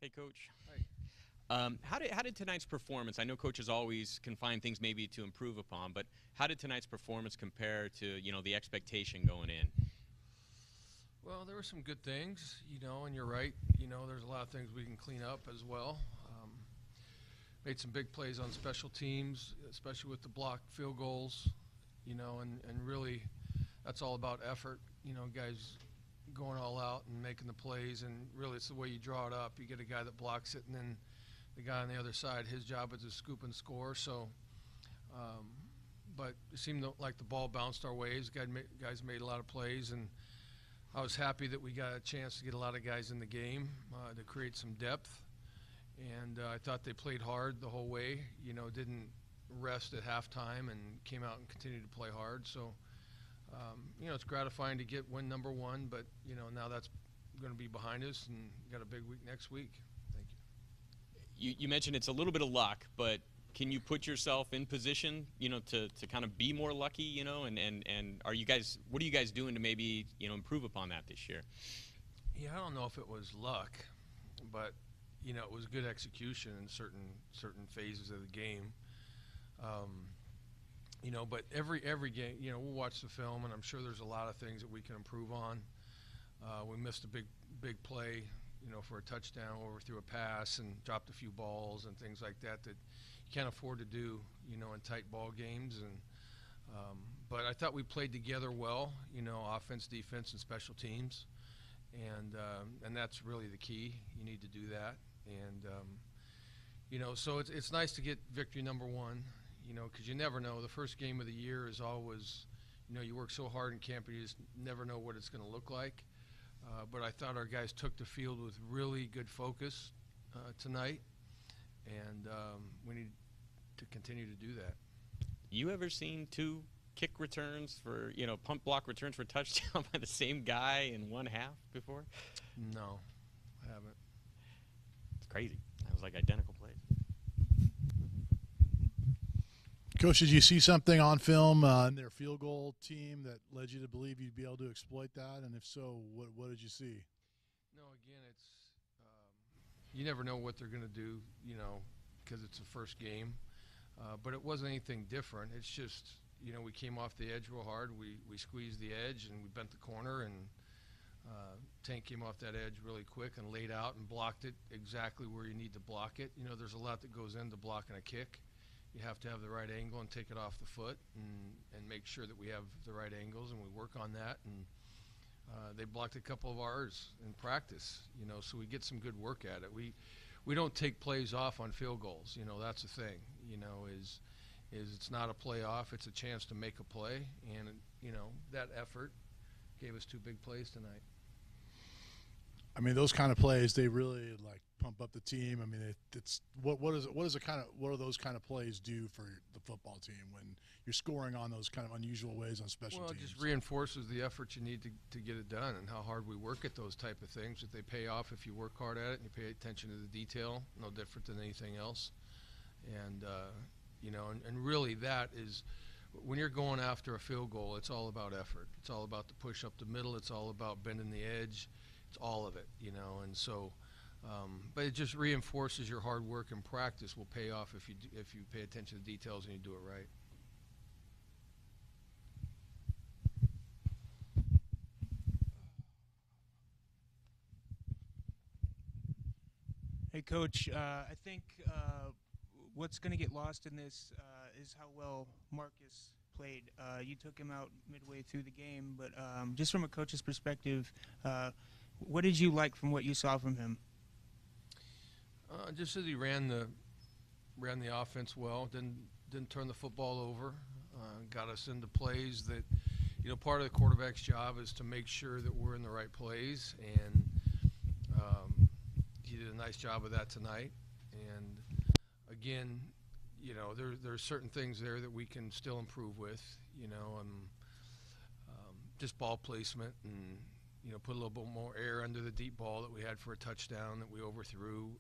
Hey, Coach. Hi. How did tonight's performance? I know coaches always can find things maybe to improve upon, but how did tonight's performance compare to the expectation going in? Well, there were some good things, and you're right. There's a lot of things we can clean up as well. Made some big plays on special teams, especially with the blocked field goals, and really that's all about effort. Guys going all out and making the plays, and really it's the way you draw it up. You get a guy that blocks it, and then the guy on the other side, his job is to scoop and score. So, but it seemed like the ball bounced our ways. Guys made a lot of plays, and I was happy that we got a chance to get a lot of guys in the game to create some depth. And I thought they played hard the whole way. Didn't rest at halftime and came out and continued to play hard. So, it's gratifying to get win number one, but now that's going to be behind us, and got a big week next week. Thank you. You mentioned it's a little bit of luck, but can you put yourself in position, to kind of be more lucky, and are you guys, what are you guys doing to maybe, improve upon that this year? Yeah, I don't know if it was luck, but it was good execution in certain phases of the game. But every game, we'll watch the film, and I'm sure there's a lot of things that we can improve on. We missed a big play, for a touchdown, where we threw a pass and dropped a few balls and things like that you can't afford to do, in tight ball games. And but I thought we played together well, offense, defense, and special teams, and that's really the key. You need to do that, and so it's nice to get victory number one, because you never know. The first game of the year is always, you work so hard in camp, and you just never know what it's going to look like. But I thought our guys took the field with really good focus tonight, and we need to continue to do that. You ever seen two kick returns for, punt block returns for touchdown by the same guy in one half before? No, I haven't. It's crazy. That was like identical plays. Coach, did you see something on film in their field goal team that led you to believe you'd be able to exploit that? And if so, what did you see? No, again, it's you never know what they're going to do, because it's the first game. But it wasn't anything different. It's just, we came off the edge real hard. We squeezed the edge, and we bent the corner, and Tank came off that edge really quick and laid out and blocked it exactly where you need to block it. There's a lot that goes into blocking a kick. You have to have the right angle and take it off the foot, and make sure that we have the right angles, and we work on that. And they blocked a couple of ours in practice, so we get some good work at it. We don't take plays off on field goals. That's the thing. Is it's not a play off; it's a chance to make a play, and that effort gave us two big plays tonight. I mean, those kind of plays, they really pump up the team. I mean, it's what do those kind of plays do for the football team when you're scoring on those kind of unusual ways on special teams? Well, it just reinforces the effort you need to get it done, and how hard we work at those type of things. That they pay off if you work hard at it and you pay attention to the detail. No different than anything else. And and really that is, when you're going after a field goal, it's all about effort. It's all about the push up the middle. It's all about bending the edge. It's all of it, and so. But it just reinforces your hard work, and practice will pay off if you pay attention to details and you do it right. Hey, Coach, I think what's going to get lost in this is how well Marcus played. You took him out midway through the game, but just from a coach's perspective, what did you like from what you saw from him? Just as he ran the offense well, didn't turn the football over, got us into plays that, part of the quarterback's job is to make sure that we're in the right plays, and he did a nice job of that tonight. And again, there's certain things there that we can still improve with, just ball placement, and put a little bit more air under the deep ball that we had for a touchdown that we overthrew,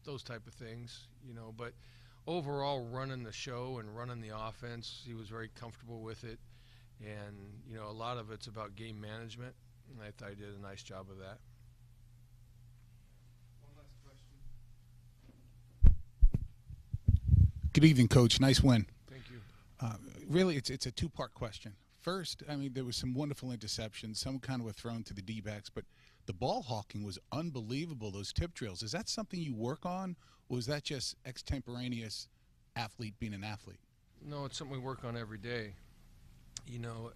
those type of things, But overall, running the show and running the offense, he was very comfortable with it. And, a lot of it's about game management, and I thought he did a nice job of that. One last question. Good evening, Coach. Nice win. Thank you. Really, it's a two-part question. First, I mean, there was some wonderful interceptions. Some kind of were thrown to the D-backs, but the ball hawking was unbelievable, those tip drills. Is that something you work on, or is that just extemporaneous athlete being an athlete? No, it's something we work on every day. You know,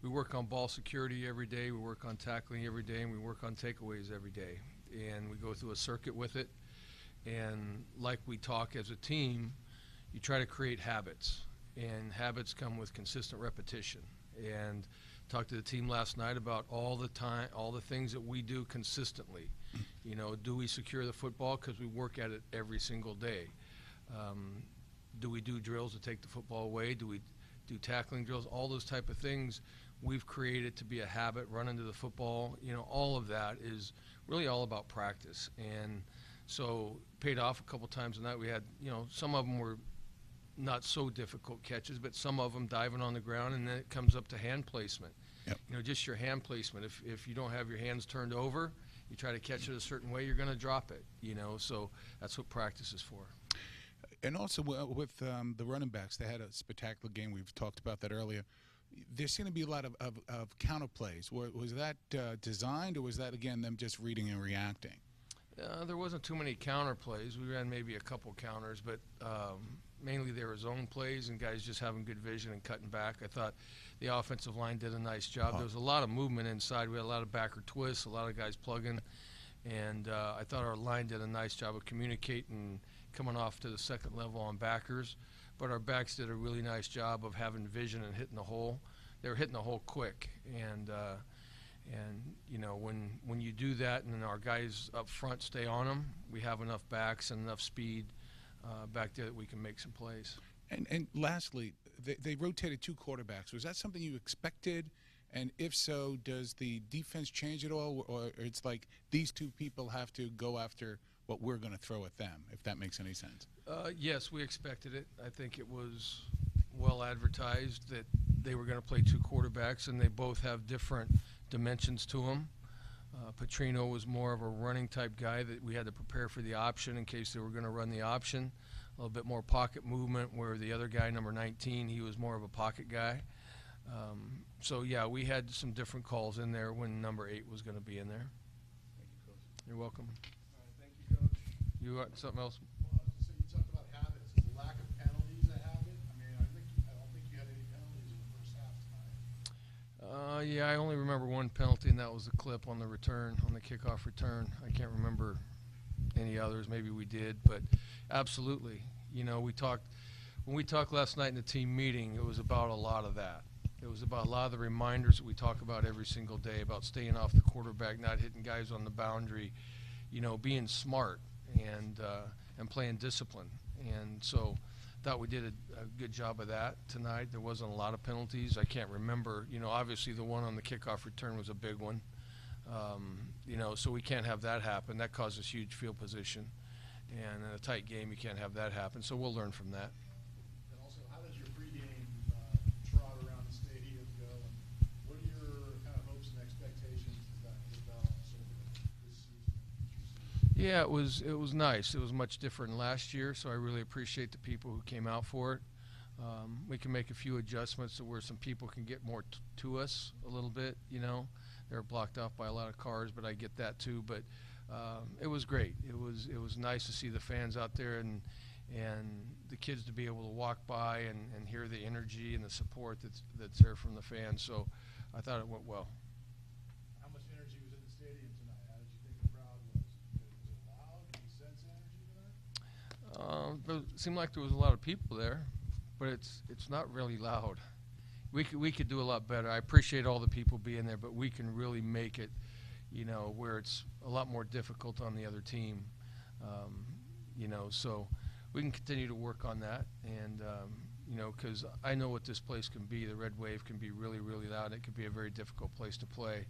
we work on ball security every day, we work on tackling every day, and we work on takeaways every day. And we go through a circuit with it. And like we talk as a team, you try to create habits. And habits come with consistent repetition. And talked to the team last night about all the things that we do consistently. You know, do we secure the football because we work at it every single day? Do we do drills to take the football away? Do we do tackling drills? All those type of things we've created to be a habit, run into the football. You know, all of that is really all about practice. And so paid off a couple times tonight. We had, you know, some of them were not so difficult catches, but some of them diving on the ground, and then it comes up to hand placement. Yep. You know, just your hand placement. If you don't have your hands turned over, you try to catch it a certain way, you're going to drop it, you know. So that's what practice is for. And also with the running backs, they had a spectacular game. We've talked about that earlier. There's going to be a lot of counter plays. Was that designed, or was that, again, them just reading and reacting? There wasn't too many counter plays. We ran maybe a couple counters, but mainly they were zone plays and guys just having good vision and cutting back. I thought the offensive line did a nice job. There was a lot of movement inside. We had a lot of backer twists, a lot of guys plugging, and I thought our line did a nice job of communicating, coming off to the second level on backers. But our backs did a really nice job of having vision and hitting the hole. They were hitting the hole quick, and you know, when you do that and our guys up front stay on them, we have enough backs and enough speed back there that we can make some plays. And lastly, they rotated 2 quarterbacks. Was that something you expected? And if so, does the defense change at all, or it's like these 2 people have to go after what we're going to throw at them, if that makes any sense? Yes, we expected it. I think it was well advertised that they were going to play 2 quarterbacks, and they both have different dimensions to them. Petrino was more of a running type guy that we had to prepare for the option in case they were going to run the option. A little bit more pocket movement, where the other guy, number 19, he was more of a pocket guy. So, yeah, we had some different calls in there when number 8 was going to be in there. Thank you, Coach. You're welcome. All right, thank you, Coach. You got something else? Well, I was gonna say, you talked about habits. Is the lack of penalties a habit? I mean, I don't think you had any penalties in the first half tonight. Yeah, I only remember one penalty, and that was the clip on the return, on the kickoff return. I can't remember any others. Maybe we did, but absolutely. You know, when we talked last night in the team meeting, it was about a lot of that. It was about a lot of the reminders that we talk about every single day, about staying off the quarterback, not hitting guys on the boundary, you know, being smart and playing discipline. And so thought we did a good job of that tonight. There wasn't a lot of penalties. I can't remember. You know, obviously the one on the kickoff return was a big one. You know, so we can't have that happen. That causes huge field position. And in a tight game, you can't have that happen. So we'll learn from that. And also, how does your pregame trot around the stadium go? And what are your kind of hopes and expectations as that develops over this season? Yeah, it was nice. It was much different than last year, so I really appreciate the people who came out for it. We can make a few adjustments to where some people can get more to us a little bit, you know. They're blocked off by a lot of cars, but I get that too. But it was great. It was nice to see the fans out there and the kids to be able to walk by and hear the energy and the support that's there from the fans. So I thought it went well. How much energy was in the stadium tonight? How did you think the crowd was? Was it loud? Did you sense energy tonight? It seemed like there was a lot of people there, but it's not really loud. We could do a lot better. I appreciate all the people being there, but we can really make it, you know, where it's a lot more difficult on the other team. You know, so we can continue to work on that, and you know, because I know what this place can be. The Red Wave can be really, really loud. It can be a very difficult place to play,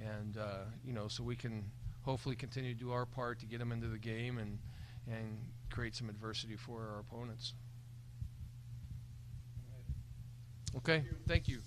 and you know, so we can hopefully continue to do our part to get them into the game and create some adversity for our opponents. Okay, thank you.